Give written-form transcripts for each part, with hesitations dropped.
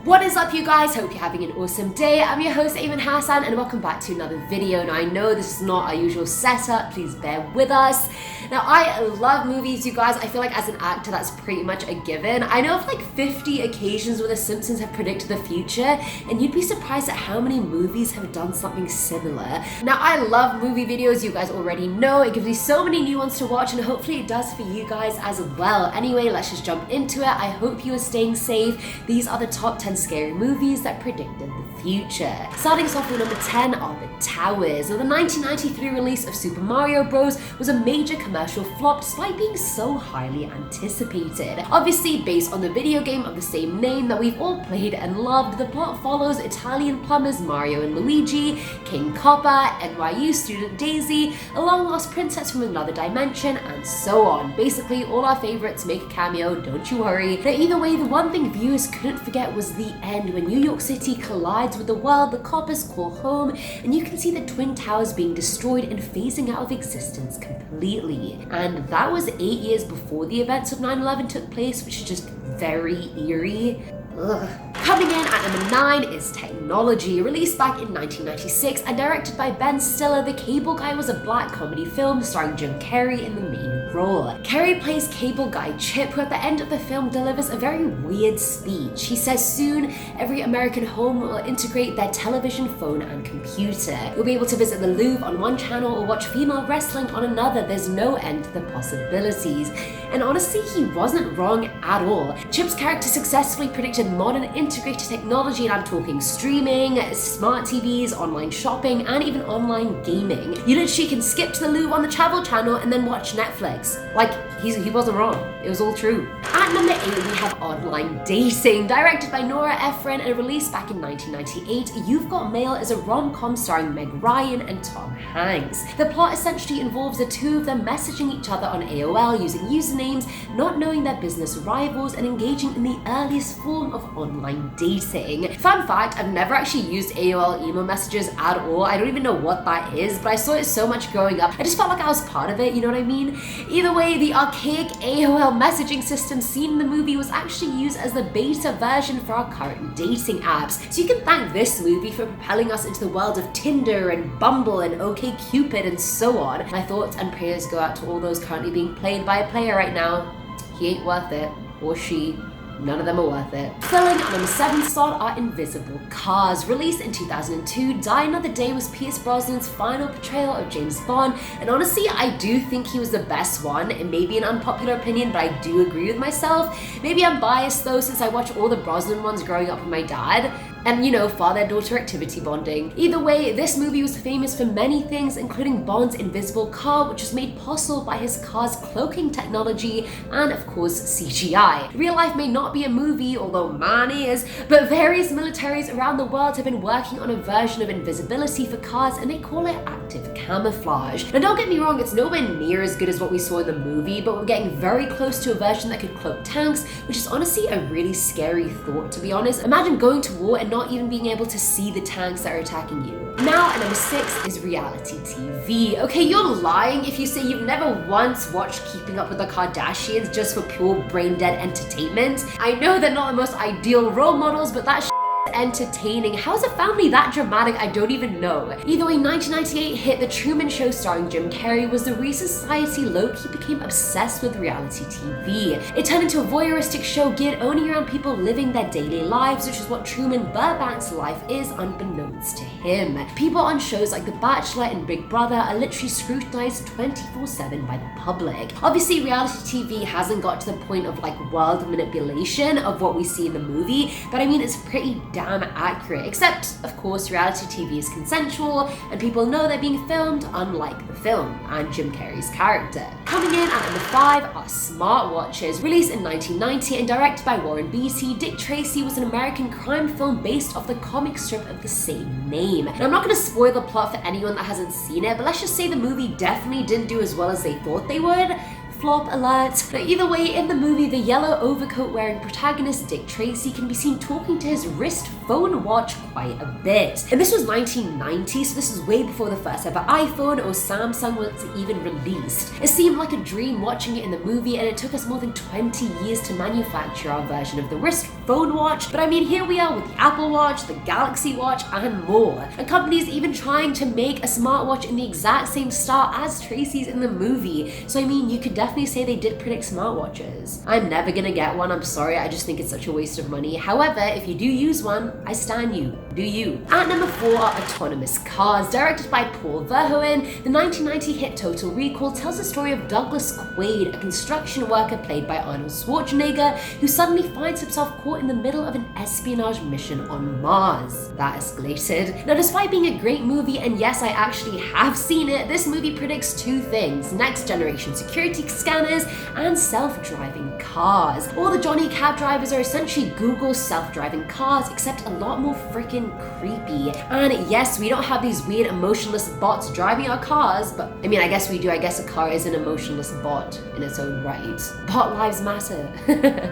What is up, you guys? Hope you're having an awesome day. I'm your host, Ayman Hassan, and welcome back to another video. Now, I know this is not our usual setup. Please bear with us. Now, I love movies, you guys. I feel like as an actor, that's pretty much a given. I know of like 50 occasions where The Simpsons have predicted the future, and you'd be surprised at how many movies have done something similar. Now, I love movie videos. You guys already know. It gives me so many new ones to watch, and hopefully it does for you guys as well. Anyway, let's just jump into it. I hope you are staying safe. These are the top 10 scary movies that predicted the future. Starting us off with number 10 are The Towers. Now, the 1993 release of Super Mario Bros. Was a major commercial flop despite being so highly anticipated. Obviously, based on the video game of the same name that we've all played and loved, the plot follows Italian plumbers Mario and Luigi, King Copper, NYU student Daisy, a long-lost princess from another dimension, and so on. Basically, all our favorites make a cameo, don't you worry. But either way, the one thing viewers couldn't forget was the end, when New York City collides with the world the coppers call home, and you can see the Twin Towers being destroyed and phasing out of existence completely. And that was 8 years before the events of 9/11 took place, which is just very eerie. Ugh. Coming in at number 9 is Technology. Released back in 1996 and directed by Ben Stiller, The Cable Guy was a black comedy film starring Jim Carrey in the main role. Carrey plays cable guy Chip, who at the end of the film delivers a very weird speech. He says soon every American home will integrate their television, phone, and computer. You'll be able to visit the Louvre on one channel or watch female wrestling on another. There's no end to the possibilities. And honestly, he wasn't wrong at all. Chip's character successfully predicted modern integrated technology, and I'm talking streaming, smart TVs, online shopping, and even online gaming. You literally can skip to the Louvre on the Travel Channel and then watch Netflix. Like, he wasn't wrong. It was all true. At number 8, we have Online Dating. Directed by Nora Ephron and released back in 1998, You've Got Mail is a rom-com starring Meg Ryan and Tom Hanks. The plot essentially involves the two of them messaging each other on AOL using usernames, not knowing their business rivals, and engaging in the earliest form of online dating. Fun fact, I've never actually used AOL email messages at all. I don't even know what that is, but I saw it so much growing up. I just felt like I was part of it, you know what I mean? Either way, the archaic AOL messaging system seen in the movie was actually used as the beta version for our current dating apps. So you can thank this movie for propelling us into the world of Tinder and Bumble and OkCupid and so on. My thoughts and prayers go out to all those currently being played by a player right now. He ain't worth it, or she. None of them are worth it. Filling at number 7 slot are Invisible Cars. Released in 2002, Die Another Day was Pierce Brosnan's final portrayal of James Bond, and honestly, I do think he was the best one. It may be an unpopular opinion, but I do agree with myself. Maybe I'm biased though, since I watched all the Brosnan ones growing up with my dad. And, you know, father-daughter activity bonding. Either way, this movie was famous for many things, including Bond's invisible car, which was made possible by his car's cloaking technology, and of course, CGI. Real life may not be a movie, although man is, but various militaries around the world have been working on a version of invisibility for cars, and they call it active camouflage. Now, don't get me wrong, it's nowhere near as good as what we saw in the movie, but we're getting very close to a version that could cloak tanks, which is honestly a really scary thought, to be honest. Imagine going to war and not even being able to see the tanks that are attacking you. Now, at number 6 is reality TV. Okay, you're lying if you say you've never once watched Keeping Up with the Kardashians just for pure brain-dead entertainment. I know they're not the most ideal role models, but that entertaining. How is a family that dramatic? I don't even know. Either way, 1998 hit The Truman Show starring Jim Carrey was the reason society low-key became obsessed with reality TV. It turned into a voyeuristic show geared only around people living their daily lives, which is what Truman Burbank's life is unbeknownst to him. People on shows like The Bachelor and Big Brother are literally scrutinized 24/7 by the public. Obviously, reality TV hasn't got to the point of like world manipulation of what we see in the movie, but I mean, it's pretty damn accurate, except of course reality TV is consensual and people know they're being filmed, unlike the film and Jim Carrey's character. Coming in at number 5 are Smartwatches. Released in 1990 and directed by Warren Beatty, Dick Tracy was an American crime film based off the comic strip of the same name. And I'm not going to spoil the plot for anyone that hasn't seen it, but let's just say the movie definitely didn't do as well as they thought they would. flop alert. Now either way, in the movie, the yellow overcoat wearing protagonist Dick Tracy can be seen talking to his wrist phone watch quite a bit. And this was 1990, so this is way before the first ever iPhone or Samsung was even released. It seemed like a dream watching it in the movie, and it took us more than 20 years to manufacture our version of the wrist phone watch. But I mean, here we are with the Apple Watch, the Galaxy Watch, and more. And companies even trying to make a smartwatch in the exact same style as Tracy's in the movie. So I mean, you could definitely say they did predict smartwatches. I'm never gonna get one, I'm sorry, I just think it's such a waste of money. However, if you do use one, I stan you. Do you? At number 4 are autonomous cars. Directed by Paul Verhoeven, the 1990 hit Total Recall tells the story of Douglas Quaid, a construction worker played by Arnold Schwarzenegger, who suddenly finds himself caught in the middle of an espionage mission on Mars. That escalated. Now, despite being a great movie, and yes, I actually have seen it, this movie predicts two things: next generation security scanners and self-driving cars. All the Johnny Cab drivers are essentially Google's self-driving cars, except a lot more freaking creepy. And yes, we don't have these weird emotionless bots driving our cars, but I mean, I guess we do. I guess a car is an emotionless bot in its own right. Bot lives matter.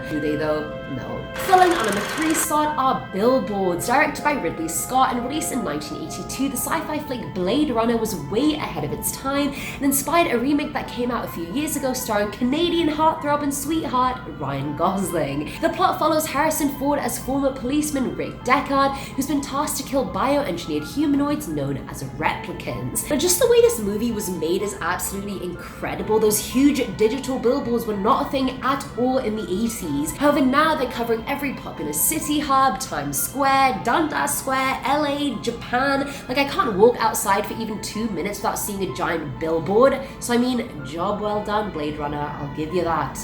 Do they though? No. Filling on number 3 slot are Billboards. Directed by Ridley Scott and released in 1982, the sci-fi flick Blade Runner was way ahead of its time and inspired a remake that came out a few years ago starring Canadian heartthrob and sweetheart Ryan Gosling. The plot follows Harrison Ford as former policeman Rick Deckard, who's been tasked to kill bioengineered humanoids known as replicants. Now, just the way this movie was made is absolutely incredible. Those huge digital billboards were not a thing at all in the 80s. However, now they're covering every popular city hub, Times Square, Dundas Square, LA, Japan. Like, I can't walk outside for even 2 minutes without seeing a giant billboard. So I mean, job well done, Blade Runner, I'll give you that.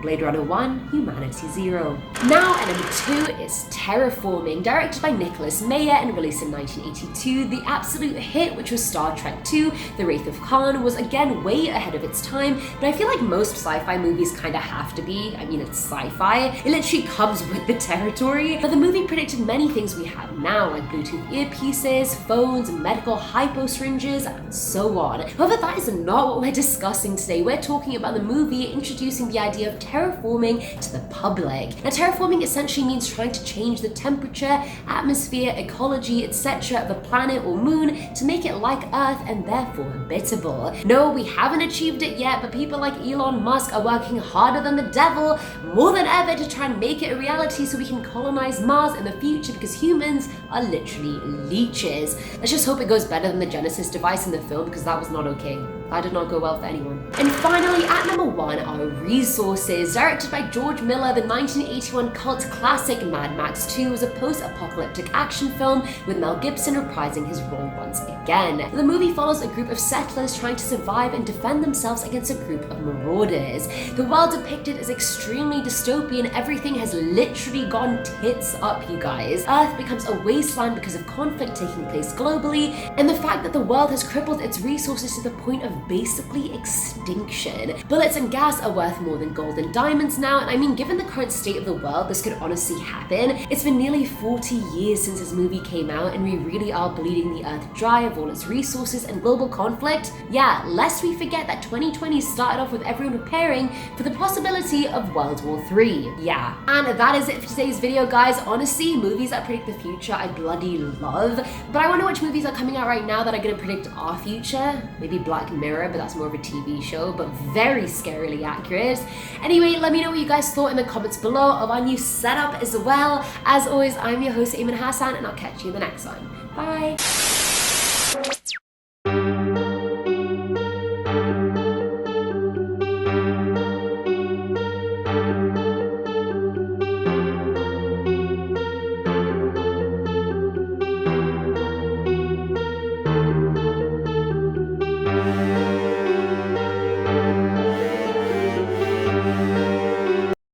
Blade Runner 1, Humanity 0. Now at number 2 is Terraforming. Directed by Nicholas Meyer and released in 1982, the absolute hit, which was Star Trek II, The Wraith of Khan, was again way ahead of its time, but I feel like most sci-fi movies kind of have to be. I mean, it's sci-fi. It literally comes with the territory. But the movie predicted many things we have now, like Bluetooth earpieces, phones, medical hyposyringes, and so on. However, that is not what we're discussing today. We're talking about the movie introducing the idea of terraforming to the public. Now, terraforming essentially means trying to change the temperature, atmosphere, ecology, etc. of a planet or moon to make it like Earth and therefore habitable. No, we haven't achieved it yet, but people like Elon Musk are working harder than the devil, more than ever, to try and make it a reality so we can colonize Mars in the future, because humans are literally leeches. Let's just hope it goes better than the Genesis device in the film, because that was not okay. That did not go well for anyone. And finally, at number 1 are Resources. Directed by George Miller, the 1981 cult classic Mad Max 2 was a post-apocalyptic action film with Mel Gibson reprising his role once again. The movie follows a group of settlers trying to survive and defend themselves against a group of marauders. The world depicted is extremely dystopian. Everything has literally gone tits up, you guys. Earth becomes a wasteland because of conflict taking place globally, and the fact that the world has crippled its resources to the point of basically extinction. Bullets and gas are worth more than gold and diamonds now, and I mean, given the current state of the world, this could honestly happen. It's been nearly 40 years since this movie came out, and we really are bleeding the earth dry of all its resources and global conflict. Yeah, lest we forget that 2020 started off with everyone preparing for the possibility of World War III. Yeah, and that is it for today's video, guys. Honestly, movies that predict the future I bloody love, but I wonder which movies are coming out right now that are going to predict our future. Maybe Black Mirror, but that's more of a TV show, but very scarily accurate. Anyway, let me know what you guys thought in the comments below of our new setup as well. As always, I'm your host, Eamon Hassan, and I'll catch you in the next one. Bye!